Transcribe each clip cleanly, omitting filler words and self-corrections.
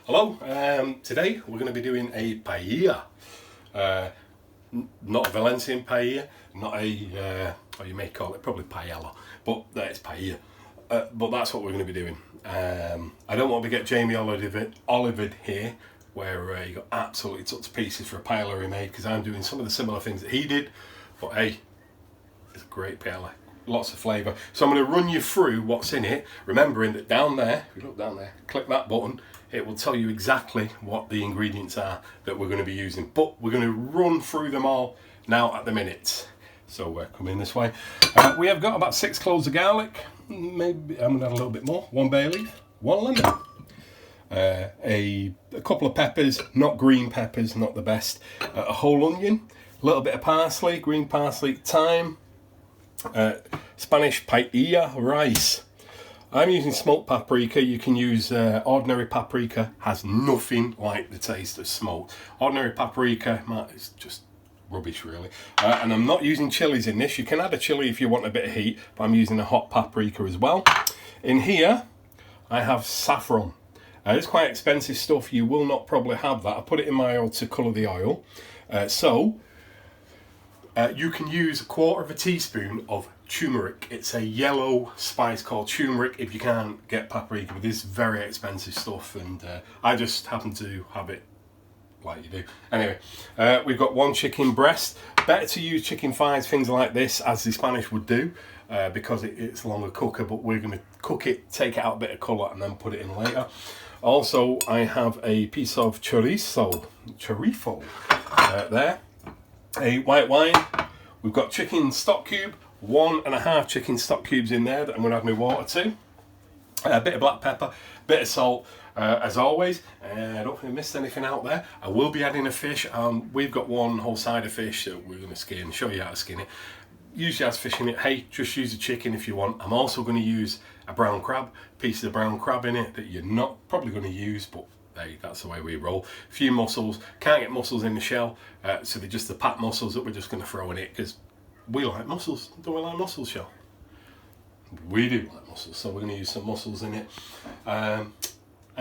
Hello, today we're going to be doing a paella. Not a Valencian paella, not a, or you may call it probably paella, but it's paella. But that's what we're going to be doing. I don't want to get Jamie Olivered here, where he got absolutely took to pieces for a paella he made, because I'm doing some of the similar things that he did. But hey, it's a great paella. Lots of flavour. So I'm going to run you through what's in it, remembering that down there, if you look down there, click that button, it will tell you exactly what the ingredients are that we're going to be using. But we're going to run through them all now at the minute. So we're coming this way. We have got about 6 cloves of garlic, maybe I'm going to add a little bit more, 1 bay leaf, 1 lemon, a couple of peppers, not green peppers, not the best, a whole onion, a little bit of parsley, green parsley, thyme, Spanish paella rice. I'm using smoked paprika. You can use ordinary paprika. Has nothing like the taste of smoked. Ordinary paprika is just rubbish, really. And I'm not using chilies in this. You can add a chili if you want a bit of heat, but I'm using a hot paprika as well. In here, I have saffron. It's quite expensive stuff. You will not probably have that. I put it in my oil to colour the oil. You can use 1/4 teaspoon of tumeric. It's a yellow spice called tumeric if you can't get paprika, but this is very expensive stuff, and I just happen to have it like you do. Anyway, we've got 1 chicken breast. Better to use chicken thighs, things like this, as the Spanish would do, because it's a longer cooker, but we're going to cook it, take it out a bit of colour, and then put it in later. Also, I have a piece of chorizo there. A white wine. We've got chicken stock cube, 1.5 chicken stock cubes in there that I'm going to add my water to. A bit of black pepper, bit of salt, as always. I don't think I missed anything out there. I will be adding a fish. We've got 1 whole side of fish that we're going to skin, show you how to skin it. Usually has fish in it. Hey, just use a chicken if you want. I'm also going to use a brown crab, piece of brown crab in it that you're not probably going to use, but hey, that's the way we roll. A few mussels. Can't get mussels in the shell, so they're just the pat mussels that we're just going to throw in it, because we like mussels. Don't we like mussels, shell? We do like mussels, so we're going to use some mussels in it, and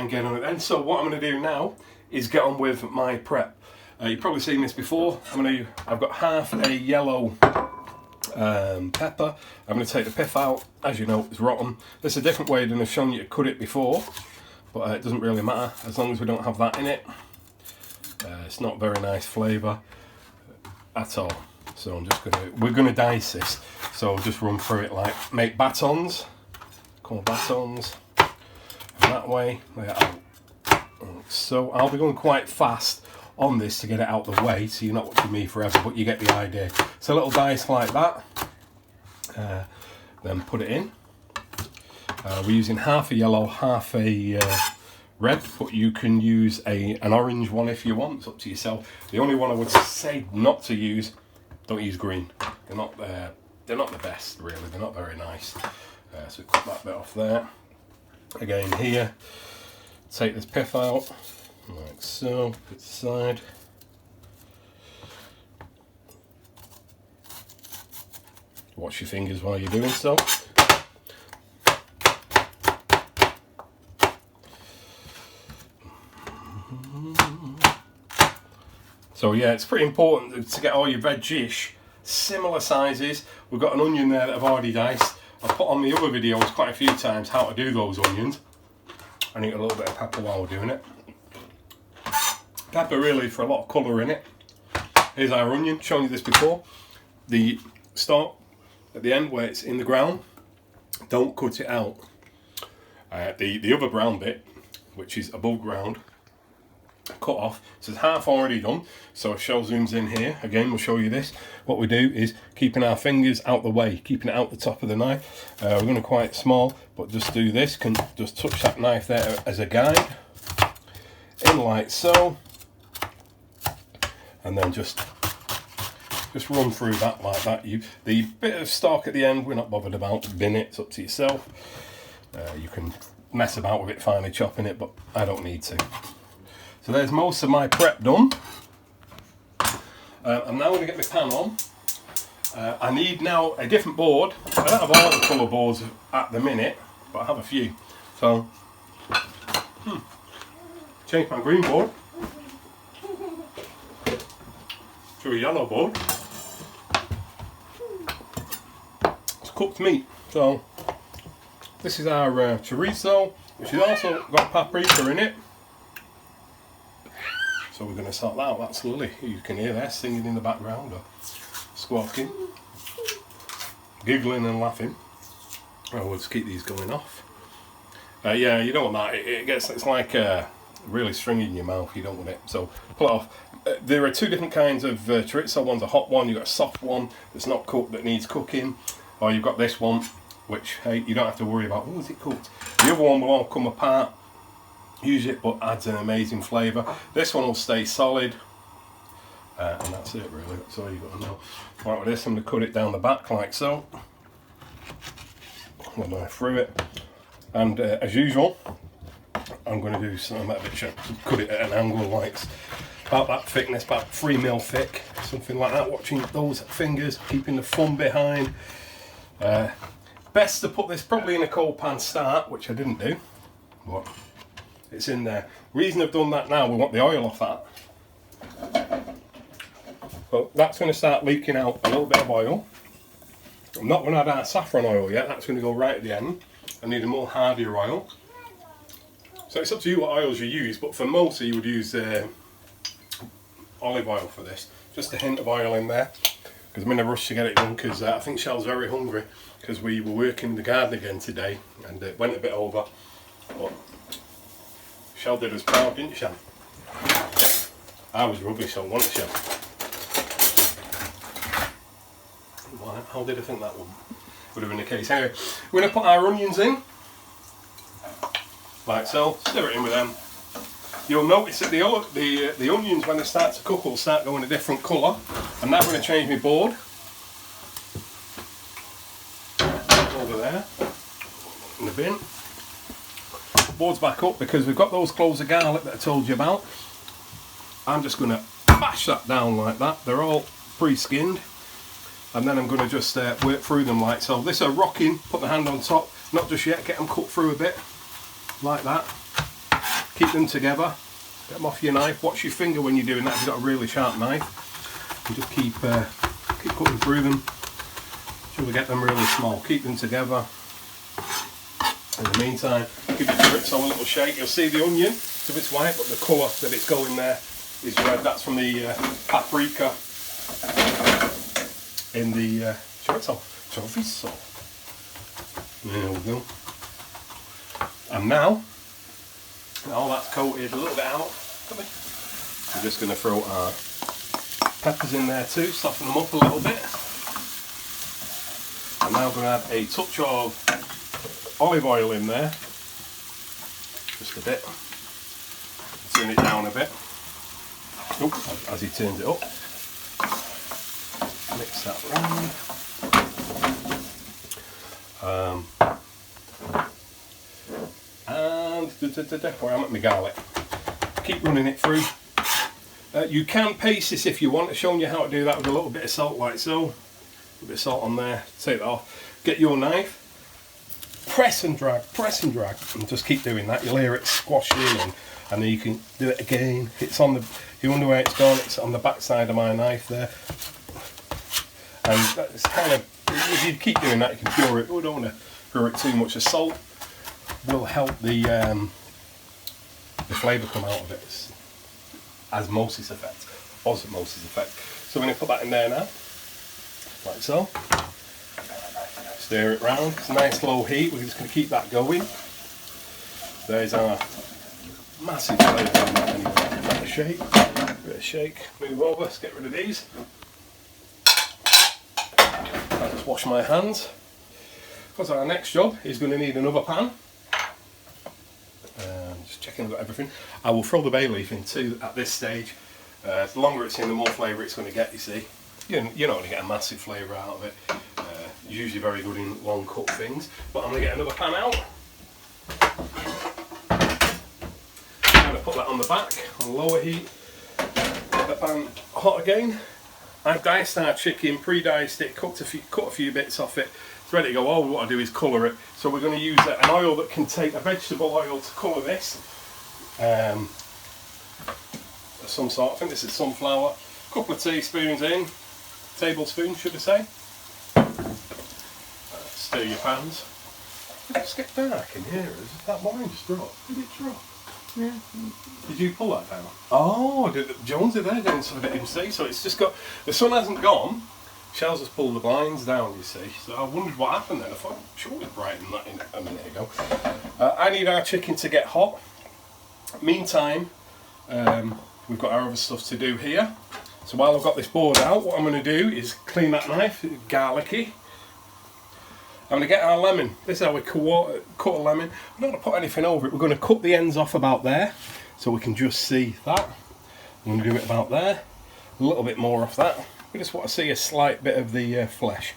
get on it then. So what I'm going to do now is get on with my prep. You've probably seen this before. I've got half a yellow pepper. I'm going to take the pith out. As you know, it's rotten. There's a different way than I've shown you to cut it before, but it doesn't really matter as long as we don't have that in it. It's not very nice flavour at all. So we're gonna dice this. So I'll just run through it like make batons, called batons, that way. So I'll be going quite fast on this to get it out of the way, so you're not watching me forever, but you get the idea. So a little dice like that, then put it in. We're using half a yellow, half a red, but you can use an orange one if you want. It's up to yourself. The only one I would say not to use, don't use green. They're not the best, really. They're not very nice. So cut that bit off there. Again here, take this pith out, like so, put it aside. Watch your fingers while you're doing so. So yeah, it's pretty important to get all your veg-ish similar sizes. We've got an onion there that I've already diced. I've put on the other videos quite a few times how to do those onions. I need a little bit of pepper while we're doing it. Pepper really for a lot of colour in it. Here's our onion, shown you this before. The stalk at the end where it's in the ground, don't cut it out. The other brown bit, which is above ground, cut off. So it's half already done. So if shell zooms in here, again we'll show you this. What we do is keeping our fingers out the way, keeping it out the top of the knife. We're going to quite small, but just do this, can just touch that knife there as a guide, in like so, and then just run through that like that. The bit of stalk at the end, we're not bothered about, bin it, it's up to yourself. You can mess about with it, finely chopping it, but I don't need to. So there's most of my prep done. I'm now going to get my pan on. I need now a different board. I don't have all the colour boards at the minute, but I have a few. So change my green board to a yellow board. It's cooked meat. So this is our chorizo, which has also got paprika in it. So we're going to sort that out. That's Lily, you can hear her singing in the background, or squawking, giggling and laughing. Oh, we'll just keep these going off. Yeah, you don't want that. It's like really stringy in your mouth. You don't want it. So pull it off. There are two different kinds of chorizo. One's a hot one. You've got a soft one that's not cooked, that needs cooking. Or you've got this one, which, hey, you don't have to worry about, oh, is it cooked? The other one will all come apart. Use it, but adds an amazing flavour. This one will stay solid. And that's it, really. That's all you've got to know. Right, with this, I'm going to cut it down the back like so. I'm going through it. And as usual, I'm going to do something a bit sharp. Cut it at an angle like about that thickness, about 3mm thick, something like that. Watching those fingers, keeping the fun behind. Best to put this probably in a cold pan start, which I didn't do, but it's in there. Reason I've done that now, we want the oil off that. Well, that's going to start leaking out a little bit of oil. I'm not going to add our saffron oil yet, that's going to go right at the end. I need a more hardier oil. So it's up to you what oils you use, but for most you would use olive oil for this. Just a hint of oil in there, because I'm in a rush to get it done, because I think Shell's very hungry, because we were working in the garden again today, and it went a bit over. But Shell did us proud, didn't you, Shell? I was rubbish on one, Shell. How did I think that would have been the case? Anyway, we're going to put our onions in, like so. Stir it in with them. You'll notice that the onions, when they start to cook, will start going a different colour. I'm now going to change my board over there in the bin. Board's back up because we've got those cloves of garlic that I told you about. I'm just going to bash that down like that. They're all pre-skinned. And then I'm going to just work through them like so. This are rocking, put the hand on top, not just yet, get them cut through a bit, like that. Keep them together, get them off your knife, watch your finger when you're doing that if you've got a really sharp knife. And just keep cutting through them until we get them really small. Keep them together. In the meantime, give your chorizo a little shake. You'll see the onion, so it's white, but the colour that it's going there is red. That's from the paprika in the chorizo. There we go. And now all that's coated a little bit out, we're just going to throw our peppers in there too, soften them up a little bit. I'm now going to add a touch of olive oil in there, just a bit. Turn it down a bit. Oops, as he turns it up. Mix that round. And where I'm at my garlic. Keep running it through. You can paste this if you want. I've shown you how to do that with a little bit of salt like so. A bit of salt on there. Take that off. Get your knife. Press and drag, and just keep doing that. You'll hear it squash in, and then you can do it again. It's on the. You wonder where it's gone. It's on the back side of my knife there. And that's kind of, if you keep doing that, you can cure it. We don't want to cure it too much. The salt will help the flavour come out of it. It's osmosis effect. So we're going to put that in there now, like so. Stir it round. It's a nice low heat. We're just going to keep that going. There's our massive flavour on that anyway. Give that a shake. Give it a shake. Move over. Let's get rid of these. I'll just wash my hands. Because our next job is going to need another pan. Just checking I've got everything. I will throw the bay leaf in too at this stage. The longer it's in, the more flavour it's going to get, you see. You're not going to get a massive flavour out of it. It's usually very good in long cut things. But I'm going to get another pan out. I'm going to put that on the back, on lower heat. Get the pan hot again. I've diced our chicken, pre-diced it, cut a few bits off it. It's ready to go. All we want to do is colour it. So we're going to use an oil that can take, a vegetable oil to colour this. of some sort. I think this is sunflower. A couple of teaspoons in, tablespoons should I say. Stir your pans. Did it get dark in here? Is that wine just dropped? Did it drop? Yeah. Did you pull that down? Oh, Jonesy there doing something at MC, so it's just got, the sun hasn't gone, Shell's just pulled the blinds down, you see, so I wondered what happened then. I thought, sure it was brightened that in a minute ago. I need our chicken to get hot. Meantime, we've got our other stuff to do here. So while I've got this board out, what I'm going to do is clean that knife, garlicky. I'm going to get our lemon. This is how we cut a lemon. We're not going to put anything over it. We're going to cut the ends off about there so we can just see that. I'm going to do it about there. A little bit more off that. We just want to see a slight bit of the flesh.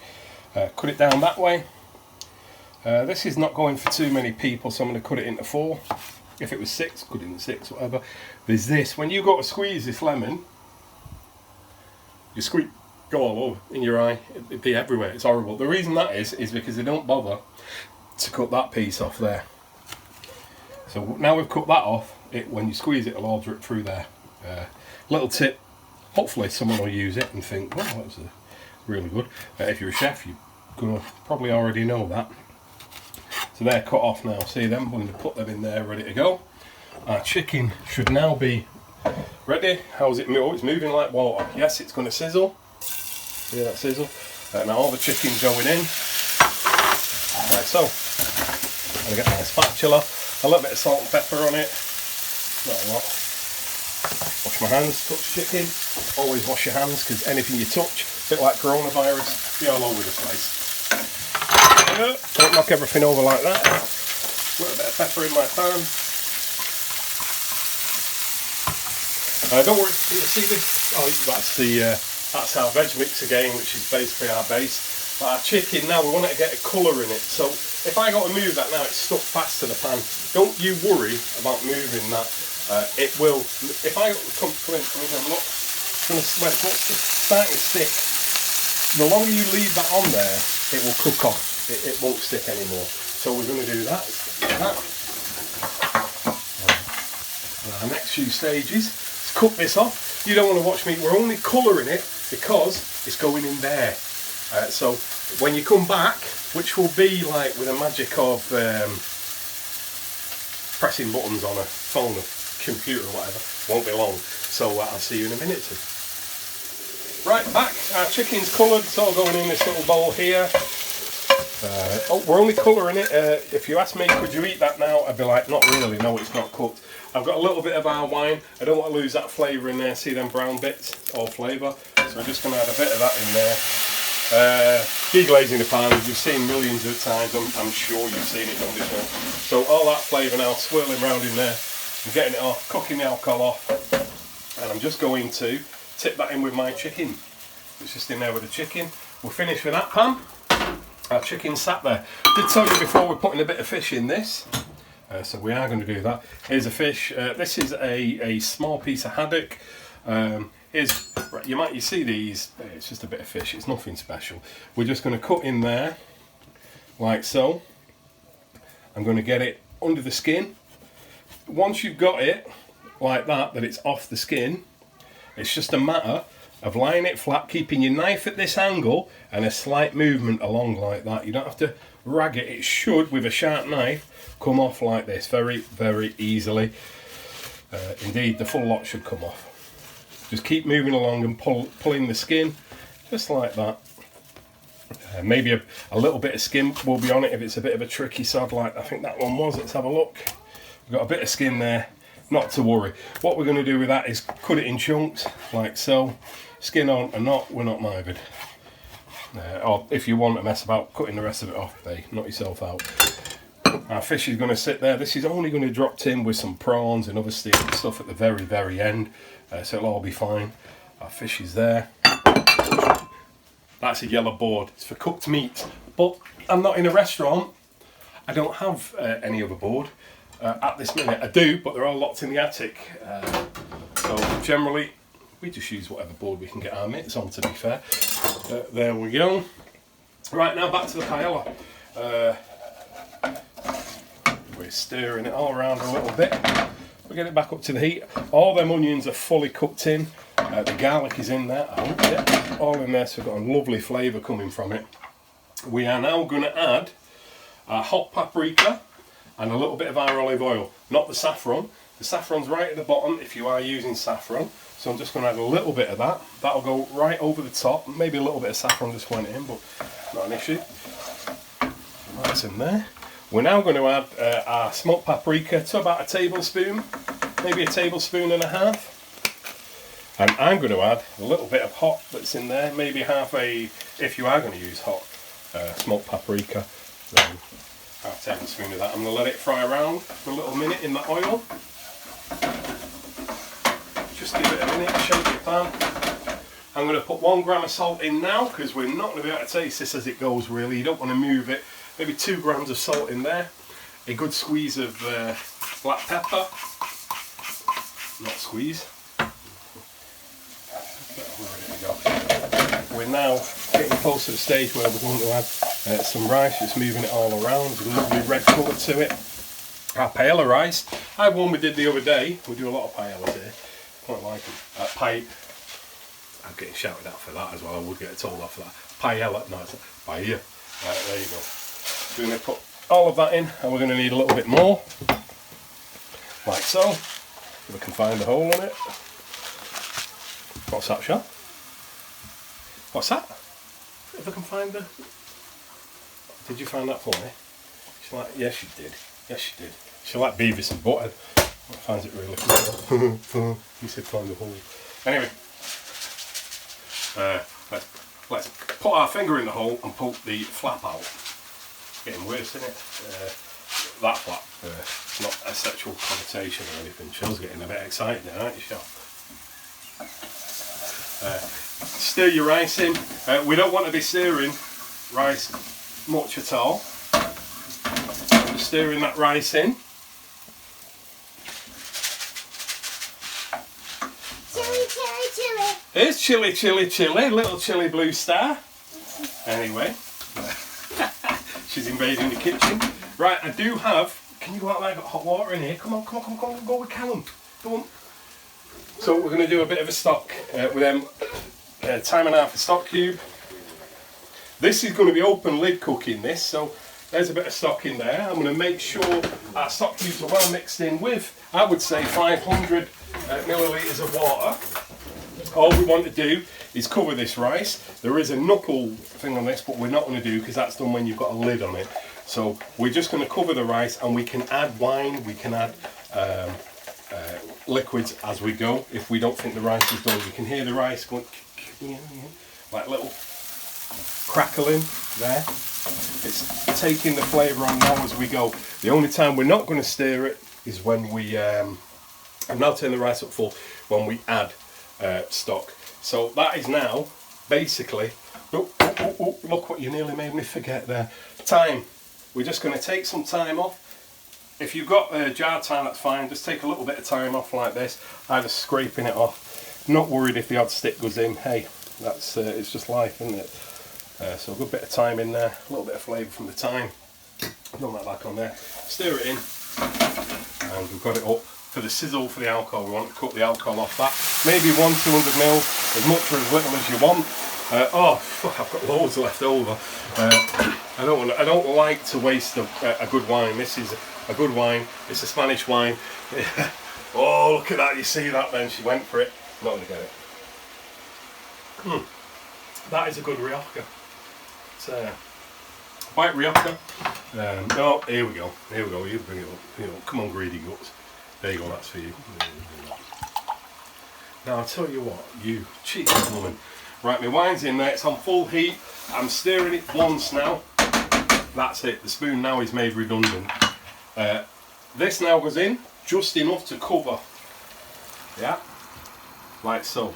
Cut it down that way. This is not going for too many people, so I'm going to cut it into 4. If it was 6, cut it into 6, whatever. There's this. When you go to squeeze this lemon, you squeeze. Go all over in your eye, it'd be everywhere, it's horrible. The reason that is because they don't bother to cut that piece off there. So now we've cut that off, when you squeeze it, it'll all drip through there. Little tip, hopefully someone will use it and think, well, that was really good. If you're a chef, you're going to probably already know that. So they're cut off now, see them, we're going to put them in there ready to go. Our chicken should now be ready. How's it move? Oh, it's moving like water. Yes, it's going to sizzle. See that sizzle? Now all the chicken's going in. Like so. I'm going to get my spatula, a little bit of salt and pepper on it. Not a lot. Wash my hands, touch chicken. Always wash your hands because anything you touch, a bit like coronavirus, be all over the place. Don't knock everything over like that. A little bit of pepper in my pan. Don't worry, you see this? Oh, that's our veg mix again, which is basically our base. But our chicken now, we want to get a colour in it. So if I got to move that now, it's stuck fast to the pan. Don't you worry about moving that. It will. If I come in and look, when it's starting to stick, the longer you leave that on there, it will cook off. It won't stick anymore. So we're going to do that. Our next few stages is cook this off. You don't want to watch me. We're only colouring it because it's going in there. So when you come back, which will be like with the magic of pressing buttons on a phone or computer or whatever, won't be long. So I'll see you in a minute too. Right, back. Our chicken's coloured. It's all going in this little bowl here. We're only colouring it. If you ask me, could you eat that now? I'd be like, not really. No, it's not cooked. I've got a little bit of our wine. I don't want to lose that flavour in there. See them brown bits? All flavour. So I'm just going to add a bit of that in there. De-glazing the pan, you've seen millions of times. I'm sure you've seen it on this one. So all that flavour now swirling around in there. I'm getting it off, cooking the alcohol off. And I'm just going to tip that in with my chicken. It's just in there with the chicken. We're finished with that pan. Our chicken sat there. I did tell you before we're putting a bit of fish in this. So we are going to do that. Here's a fish. This is a small piece of haddock. You see these. It's just a bit of fish. It's nothing special. We're just going to cut in there, like so. I'm going to get it under the skin. Once you've got it like that it's off the skin, it's just a matter of lying it flat, keeping your knife at this angle, and a slight movement along like that. You don't have to rag it. It should, with a sharp knife, come off like this very, very easily. Indeed, the full lot should come off. Just keep moving along and pulling the skin, just like that. Maybe a little bit of skin will be on it if it's a bit of a tricky sod like I think that one was. Let's have a look. We've got a bit of skin there, not to worry. What we're going to do with that is cut it in chunks, like so. Skin on or not, we're not mithered. Or if you want to mess about cutting the rest of it off, knock yourself out. Our fish is going to sit there. This is only going to drop in with some prawns and other stuff at the very, very end. So it'll all be fine. Our fish is there. That's a yellow board. It's for cooked meat. But I'm not in a restaurant. I don't have any other board at this minute. I do, but they're all locked in the attic. So generally, we just use whatever board we can get our mitts on, to be fair. There we go. Right, now back to the paella. We're stirring it all around a little bit. we get it back up to the heat. All them onions are fully cooked in. The garlic is in there. I hope it. All in there, so we've got a lovely flavour coming from it. We are now going to add our hot paprika and a little bit of our olive oil, not the saffron. The saffron's right at the bottom if you are using saffron. So I'm just going to add a little bit of that. That'll go right over the top. Maybe a little bit of saffron just went in, but not an issue. That's in there. We're now going to add our smoked paprika to about a tablespoon, maybe a tablespoon and a half. And I'm going to add a little bit of hot that's in there, maybe half a, if you are going to use hot smoked paprika, then half a tablespoon of that. I'm going to let it fry around for a little minute in the oil. Just give it a minute, shake your pan. I'm going to put 1 gram of salt in now because we're not going to be able to taste this as it goes really. You don't want to move it. Maybe 2 grams of salt in there. A good squeeze of black pepper. Not squeeze. Ready to go. We're now getting close to the stage where we're going to add some rice. Just moving it all around. There's a lovely red colour to it. Our paella rice. I had one we did the other day. We do a lot of paellas here. Quite like them. I'm getting shouted at for that as well. I would get told off for that. Paella. No, it's paella. Right, there you go. We're going to put all of that in, and we're going to need a little bit more. Like so. If we can find a hole in it. What's that, Sean? What's that? If I can find the... Did you find that for me? She's like, yes you did. Yes you did. She like Beavis and Butthead. I find it really cool. You said find the hole. Anyway. Let's put our finger in the hole and pull the flap out. Getting worse, isn't it? That flap. Not a sexual connotation or anything. Shell's getting a bit excited now, aren't you, Shell? Stir your rice in. We don't want to be stirring rice much at all. Just stirring that rice in. Chili, chili, chili. Here's chili, chili, chili. Little chili blue star. Anyway. She's invading the kitchen. Right, I do have... Can you go out there? I've got hot water in here. Come on, come on, come on, come on. Go with Callum. Go on. So we're going to do a bit of a stock with them. Thyme and half a stock cube. This is going to be open lid cooking this, so there's a bit of stock in there. I'm going to make sure our stock cubes are well mixed in with, I would say, 500 millilitres of water. All we want to do is cover this rice. There is a knuckle thing on this, but we're not going to do because that's done when you've got a lid on it. So we're just going to cover the rice, and we can add wine, we can add liquids as we go. If we don't think the rice is done, you can hear the rice going like little crackling there. It's taking the flavour on now as we go. The only time we're not going to stir it is when we I'm now turning the rice up full when we add stock. So that is now basically look what you nearly made me forget there. Thyme. We're just going to take some thyme off. If you've got jar thyme, that's fine. Just take a little bit of thyme off like this. I'm just scraping it off. Not worried if the odd stick goes in. Hey, that's it's just life, isn't it? So a good bit of thyme in there, a little bit of flavour from the thyme. Don't like that on there. Stir it in, and we've got it up for the sizzle for the alcohol. We want to cut the alcohol off that. Maybe 100-200 ml, as much or as little as you want. Oh fuck! I've got loads left over. I don't like to waste a good wine. This is a good wine. It's a Spanish wine. Oh, look at that! You see that? Then she went for it. Not going to get it. That is a good Rioja. It's white Rioja. Oh, here we go. Here we go. You bring it up. You know, come on, greedy guts. There you go. That's for you. Now I'll tell you what, you cheeky woman. Right, my wine's in there. It's on full heat. I'm stirring it once now. That's it. The spoon now is made redundant. This now goes in just enough to cover. Yeah, like so.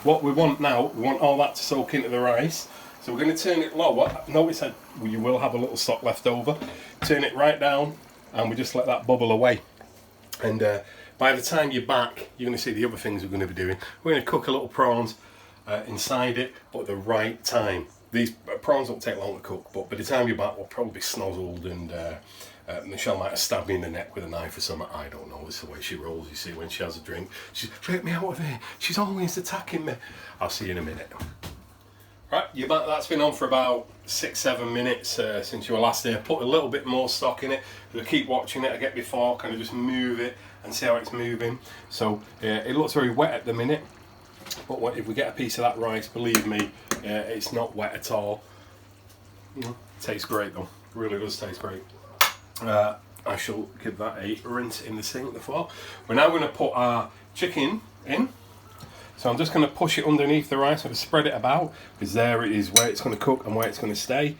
What we want now, we want all that to soak into the rice. So we're going to turn it lower. Notice that you will have a little stock left over. Turn it right down, and we just let that bubble away. And by the time you're back, you're going to see the other things we're going to be doing. We're going to cook a little prawns inside it, but at the right time. These prawns don't take long to cook, but by the time you're back, we'll probably be snozzled and Michelle might have stabbed me in the neck with a knife or something. I don't know. It's the way she rolls, you see, when she has a drink. She's, "Get me out of here. She's always attacking me." I'll see you in a minute. Right, that's been on for about 6-7 minutes since you were last here. Put a little bit more stock in it. I keep watching it. I get my fork and I just move it and see how it's moving. So it looks very wet at the minute, but if we get a piece of that rice, believe me, it's not wet at all. Tastes great though. Really does taste great. I shall give that a rinse in the sink before. We're now going to put our chicken in. So I'm just going to push it underneath the rice and spread it about, because there it is where it's going to cook and where it's going to stay,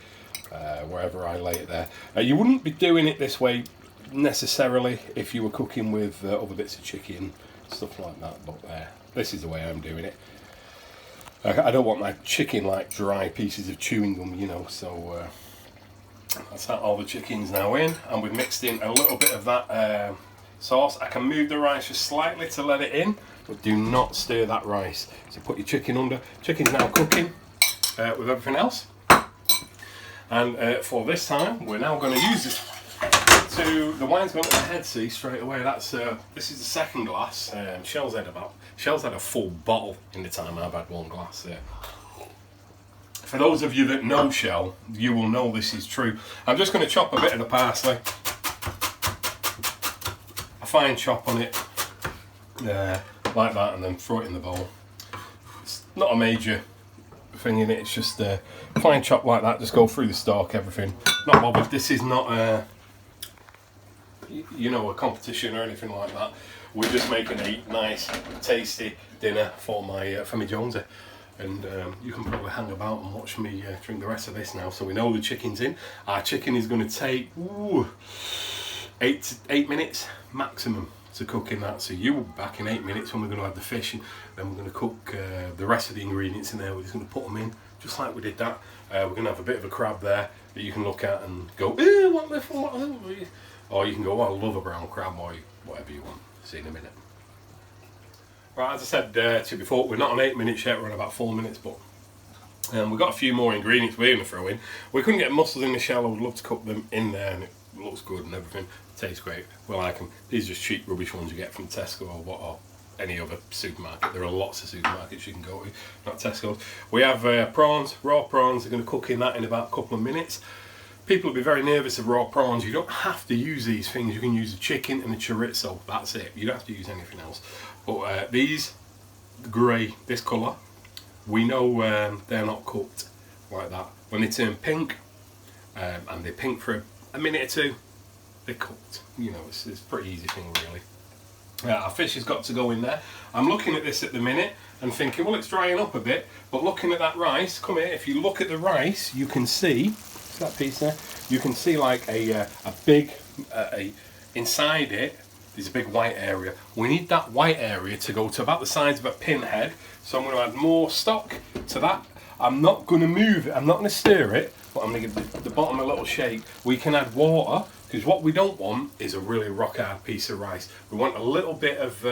wherever I lay it there. You wouldn't be doing it this way necessarily if you were cooking with other bits of chicken, stuff like that, but this is the way I'm doing it. I don't want my chicken like dry pieces of chewing gum, you know, so that's that. All the chicken's now in, and we've mixed in a little bit of that sauce. I can move the rice just slightly to let it in, but do not stir that rice. So put your chicken under. Chicken's now cooking with everything else. And for this time, we're now going to use this the wine's going to the head, see, straight away. That's this is the second glass. Shell's had a full bottle in the time I've had one glass. For those of you that know Shell, you will know this is true. I'm just going to chop a bit of the parsley. A fine chop on it. Like that, and then throw it in the bowl. It's not a major thing in it, it's just a fine chop like that. Just go through the stalk, everything. Not bothered. This is not a a competition or anything like that. We're just making a nice, tasty dinner for my Jonesy, and you can probably hang about and watch me drink the rest of this now. So we know the chicken's in. Our chicken is going to take 8 minutes maximum to cook in that. So you will be back in 8 minutes when we're going to have the fish, and then we're going to cook the rest of the ingredients in there. We're just going to put them in just like we did that. We're going to have a bit of a crab there that you can look at and go, "Ew, what the fuck?" Or you can go, "Oh, I love a brown crab," or whatever you want. See in a minute. Right, as I said to you before, we're not on 8 minutes yet, we're on about 4 minutes, but we've got a few more ingredients we're going to throw in. We couldn't get mussels in the shell. I would love to cook them in there, and it looks good and everything. Tastes great. We like them. These are just cheap rubbish ones you get from Tesco or any other supermarket. There are lots of supermarkets you can go to, not Tesco's. We have prawns, raw prawns. They're going to cook in that in about a couple of minutes. People will be very nervous of raw prawns. You don't have to use these things. You can use the chicken and the chorizo. That's it. You don't have to use anything else. But these, the grey, this colour, we know they're not cooked like that. When they turn pink, and they're pink for a minute or two, they're cooked. You know, it's a pretty easy thing, really. Our fish has got to go in there. I'm looking at this at the minute and thinking, well, it's drying up a bit. But looking at that rice, come here, if you look at the rice, you can see, that piece there, you can see like a big, inside it, there's a big white area. We need that white area to go to about the size of a pinhead. So I'm going to add more stock to that. I'm not going to move it, I'm not going to stir it, but I'm going to give the bottom a little shake. We can add water, because what we don't want is a really rock hard piece of rice. We want a little bit of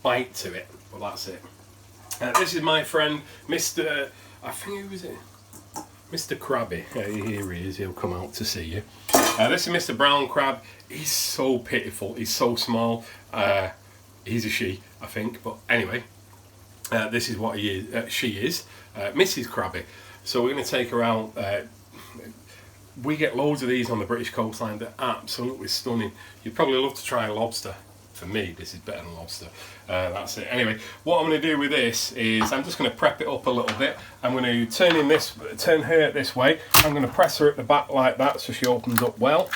bite to it, but that's it. This is my friend, Mr. I think who is it? Mr. Krabby. Here he is, he'll come out to see you. This is Mr. Brown Crab. He's so pitiful, he's so small. He's a she, I think, but anyway, this is what he is. She is Mrs. Krabby. So we're going to take her out. We get loads of these on the British coastline. They're absolutely stunning. You'd probably love to try a lobster. For me, this is better than lobster. That's it. Anyway, what I'm going to do with this is I'm just going to prep it up a little bit. I'm going to turn her this way. I'm going to press her at the back like that so she opens up well.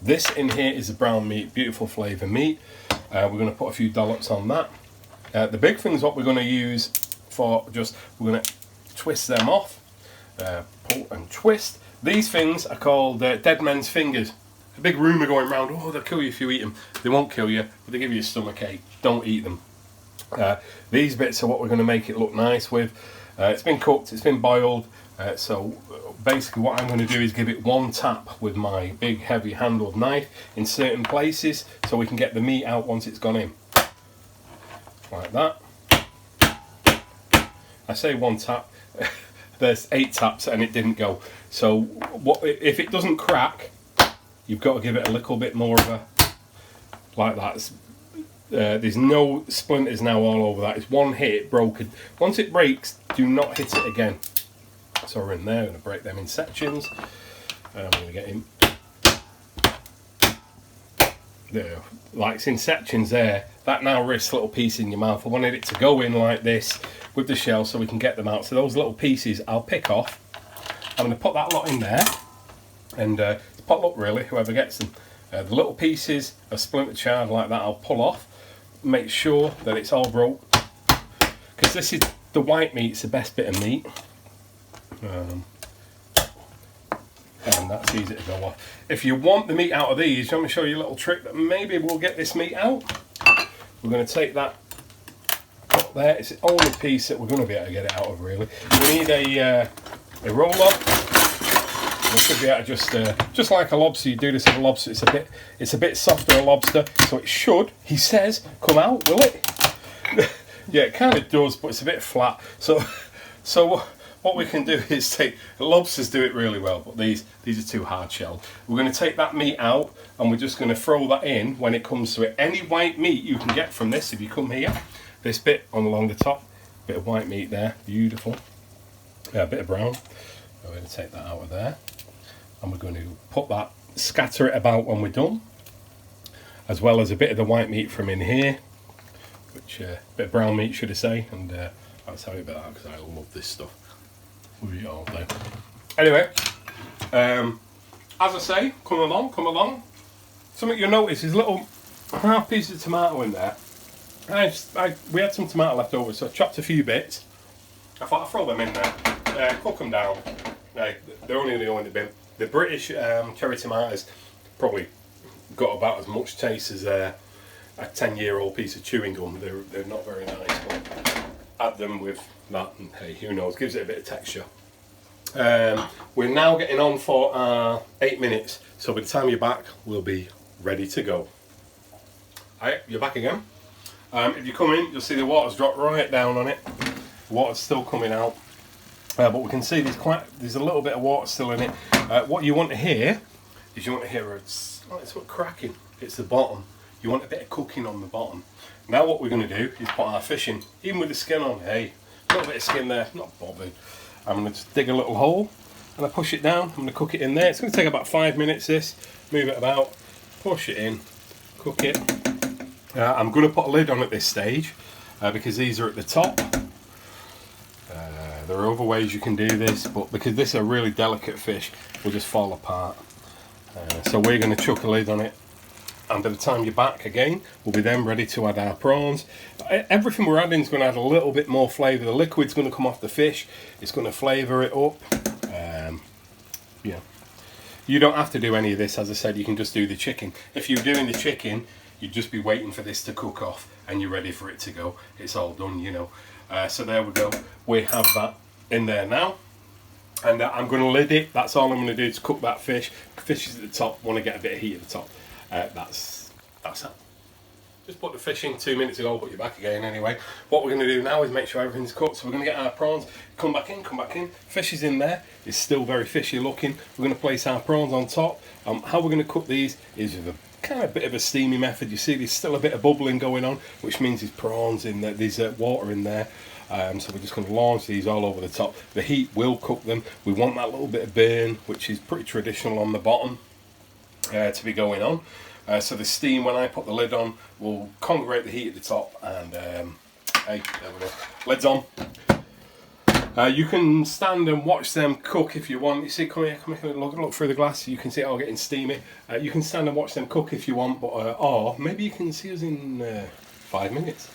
This in here is the brown meat, beautiful flavour meat. We're going to put a few dollops on that. The big thing is what we're going to use for we're going to twist them off. Pull and twist. These things are called dead men's fingers. A big rumour going around, oh, they'll kill you if you eat them. They won't kill you, but they give you a stomachache. Don't eat them. These bits are what we're going to make it look nice with. It's been cooked, it's been boiled, so basically what I'm going to do is give it one tap with my big heavy handled knife in certain places so we can get the meat out once it's gone in. Like that. I say one tap, there's 8 taps and it didn't go. So what if it doesn't crack, you've got to give it a little bit more of a, like that. There's no splinters now all over that. It's one hit, broken. Once it breaks, do not hit it again. So we're in there, I'm going to break them in sections. I'm going to get in there, like it's in sections there. That now risks little piece in your mouth. I wanted it to go in like this with the shell so we can get them out. So those little pieces I'll pick off. I'm going to put that lot in there, and it's potluck really, whoever gets them. The little pieces of splinter chard like that I'll pull off. Make sure that it's all broke, because this is the white meat. It's the best bit of meat. And that's easy to go off. If you want the meat out of these, I'm going to show you a little trick that maybe will get this meat out. We're going to take that up there. It's the only piece that we're going to be able to get it out of really. We need a roller. We should be able to just like a lobster, you do this with a lobster. It's a bit softer a lobster, so it should, he says, come out, will it? Yeah, it kind of does, but it's a bit flat. So what we can do is take, lobsters do it really well, but these are too hard shelled. We're going to take that meat out, and we're just going to throw that in when it comes to it. Any white meat you can get from this, if you come here, this bit on along the top, bit of white meat there, beautiful. A bit of brown. We're going to take that out of there, and we're going to put that, scatter it about when we're done, as well as a bit of the white meat from in here, which a bit of brown meat should I say, and that's how it about that, because I love this stuff. We eat all day. Anyway, as I say, come along. Something you'll notice is little half pieces of tomato in there. We had some tomato left over, so I chopped a few bits. I thought I'd throw them in there, cook them down. They're only going to go in the bin. The British cherry tomatoes probably got about as much taste as a 10-year-old piece of chewing gum. They're not very nice, but add them with that, and hey, who knows, gives it a bit of texture. We're now getting on for 8 minutes, so by the time you're back, we'll be ready to go. Alright, you're back again. If you come in, you'll see the water's dropped right down on it. The water's still coming out, but we can see there's a little bit of water still in it. What you want to hear is it's what cracking. It's the bottom. You want a bit of cooking on the bottom. Now what we're going to do is put our fish in, even with the skin on. Hey, a little bit of skin there, not bothered. I'm going to just dig a little hole and I push it down. I'm going to cook it in there. It's going to take about 5 minutes this. Move it about, push it in, cook it. I'm going to put a lid on at this stage because these are at the top. There are other ways you can do this, but because this is a really delicate fish, will just fall apart. So we're going to chuck a lid on it, and by the time you're back again, we'll be then ready to add our prawns. Everything we're adding is going to add a little bit more flavour. The liquid's going to come off the fish, it's going to flavour it up. Yeah, you don't have to do any of this. As I said, you can just do the chicken. If you're doing the chicken, you'd just be waiting for this to cook off and you're ready for it to go. It's all done, you know. So there we go, we have that in there now, and I'm going to lid it. That's all I'm going to do to cook that fish. Fish is at the top, want to get a bit of heat at the top. That's it. Just put the fish in 2 minutes ago, but you're back again anyway. What we're going to do now is make sure everything's cooked. So we're going to get our prawns, come back in. Fish is in there, it's still very fishy looking. We're going to place our prawns on top. How we're going to cook these is with a kind of bit of a steamy method. You see there's still a bit of bubbling going on, which means there's prawns in there, there's water in there. So we're just going to launch these all over the top. The heat will cook them. We want that little bit of burn, which is pretty traditional on the bottom, to be going on. So the steam, when I put the lid on, will congregate the heat at the top, and hey, there we go. Lid's on. You can stand and watch them cook if you want. You see, come here, look through the glass. You can see it all getting steamy. You can stand and watch them cook if you want, but or maybe you can see us in 5 minutes.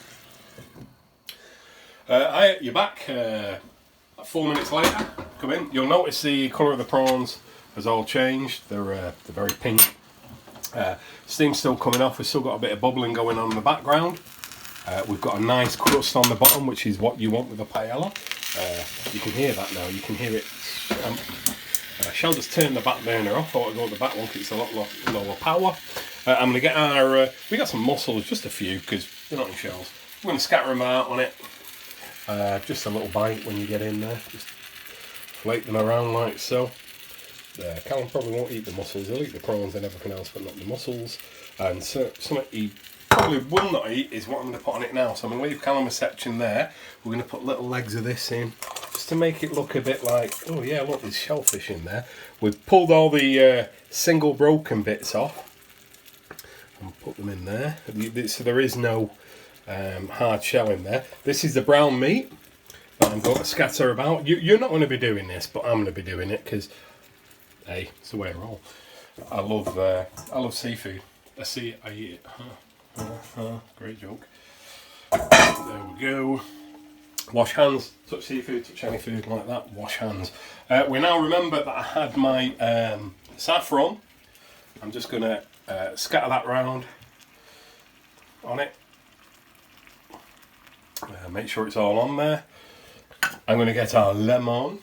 You're back 4 minutes later. Come in. You'll notice the colour of the prawns has all changed. They're very pink. Steam's still coming off. We've still got a bit of bubbling going on in the background. We've got a nice crust on the bottom, which is what you want with a paella. You can hear that now. You can hear it. I shall just turn the back burner off. I thought I'd go to the back one because it's a lot lower power. I'm going to get our... we got some mussels, just a few, because they're not in shells. We're going to scatter them out on it. Just a little bite when you get in there. Just flake them around like so. Callum probably won't eat the mussels. He'll eat the prawns and everything else, but not the mussels. And so, something he probably will not eat is what I'm going to put on it now. So I'm going to leave Callum a section there. We're going to put little legs of this in, just to make it look a bit like, oh yeah, look, there's shellfish in there. We've pulled all the single broken bits off and put them in there. So there is no hard shell in there. This is the brown meat that I'm going to scatter about. You're not going to be doing this, but I'm going to be doing it because, hey, it's the way I roll. I love seafood. I eat it. Great joke. There we go. Wash hands. Touch seafood, touch any food like that. Wash hands. We now remember that I had my saffron. I'm just going to scatter that round on it. Make sure it's all on there. I'm going to get our lemon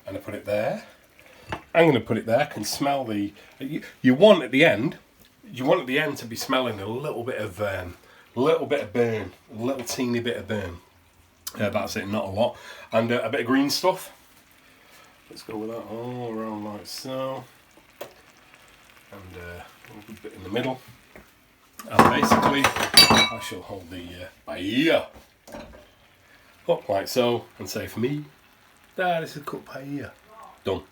and I put it there. I'm going to put it there. I can smell the. You want at the end. You want at the end to be smelling a little bit of burn, a little teeny bit of burn. That's it, not a lot, and a bit of green stuff. Let's go with that all around like so, and a little bit in the middle. And basically, I shall hold the paella up like so and say for me, this is cooked paella. Done.